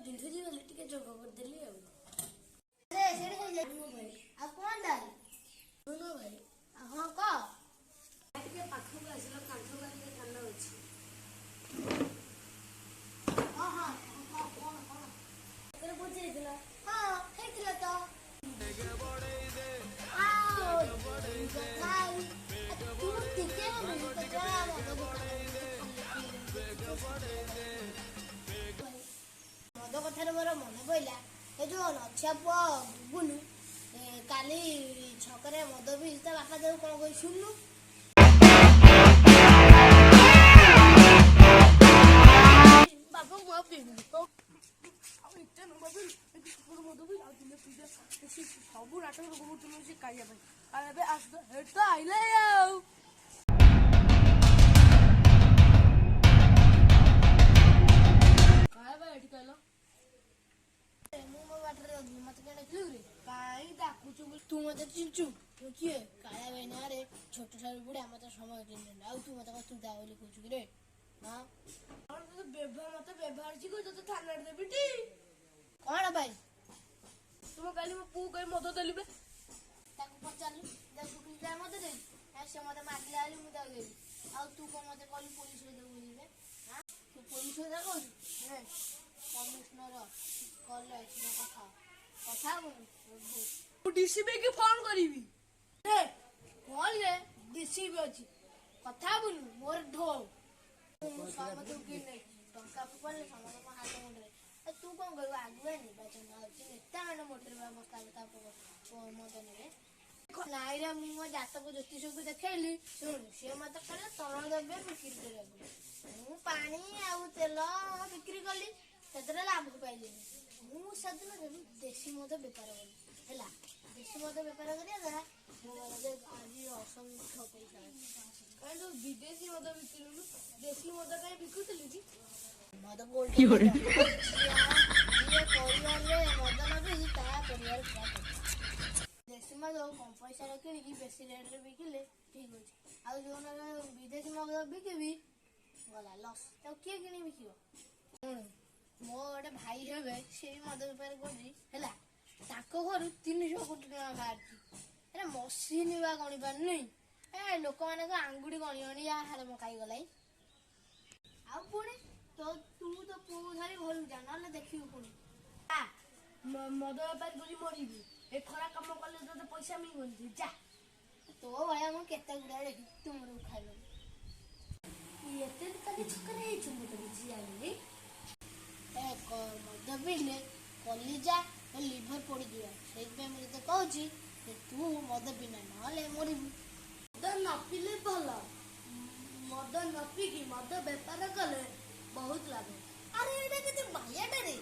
ढिंढुरी वाले टिके जोग कर देली आ अरे सेठ हो जा भाई आ कौन दाई सुनो भाई हां का टिके पाखु आसिला कांठो गाले कान अछि हां हां कौन कौन करे बुझे दिला हां हेतिला तो आओ दाई तू टिके में तो जरा मद कथार मोर मन पड़ा ये जो नछा पुआ बुबुलू काली छकरे मद भी ता बापा जो कौन कही शुणु बाबा मो पीबी तो अब इते न बाबा मद भी आ दिले पीजा सब नाटक को तुम से काया भाई आ बे आस हेड तो आइले आउ काय बा एठी कहलो मु मो बाटर मत के देखलु रे काई डाकुचु तू मत चिंचू तू किए काया बहना रे छोट ठार बुढ़ा मत समय दिन आउ तू मत तू दा बोली कहू रे हां और तो व्यवहार छी को तो थाना दे बेटी कौन भाई तुम काली मो पू कई मद देलिबे ताको पचारलु देखु कि जा मत दे से मत मारले आली मु दा देबी आउ तू को मत कहली पुलिस रे देबू रे हां तू पुलिस रे कहू हे कमिश्नर कॉल इतना कथा कथा तू डीसीबी के फोन करीबी रे कॉल रे डीसीबी अछि कथा बोलू मोर ढो समझ के नहीं टंका पड़ले समझ में हाथ मुंडरे तू कौन कहू आगुए निर्वाचन आउची नेता माने मोटर बा मकाल का मत नेबे नाई रे मु जातक ज्योतिष को देखैली सुन से मत करे तरण देबे बिक्री करे मु पानी आउ तेल बिक्री कली सेतरे लाभ पाइली मु सदिन देसी मद व्यापार करी हैला देसी मद व्यापार करिया द्वारा मोर आज असंख्य पैसा काई तो विदेशी मद बिक्री देसी मद काई बिकुतली जी मद गोल्ड की हो रे ये परिवार रे मद न भी ता परिवार खराब देसी मद कम पैसा रे किनी बेसी रेट रे बिकिले ठीक होची आ जो न विदेशी मद बिकेबी गला लॉस तो के किनी बिकियो मो गोटे भाई हेबे से मद बेपार करजी हैला ताको घर 300 कोटी टका बाहरची अरे मशीन बा गणी पार नहीं ए लोक माने को आंगुडी गणी गणी या हाल मकाई गलाई आ पुणी तो तू तो पू धरी भल जा नले देखियो पुणी आ मद व्यापार करी मरीबी ए खरा काम करले तो पैसा मिलबनी जा तो भाई हम केते गुडा देखि तुमरो खाइलो एते तके छकरे हे चुम तो बुझी आली ए को मद पीले कलिजा और लिवर पड़ी दिया सेई पे मैं तो कहूची कि तू मद पीना नले मरिबू मद न पीले भला मद न पीकी मद व्यापार कले बहुत लाभ अरे एटा केते मायाटा रे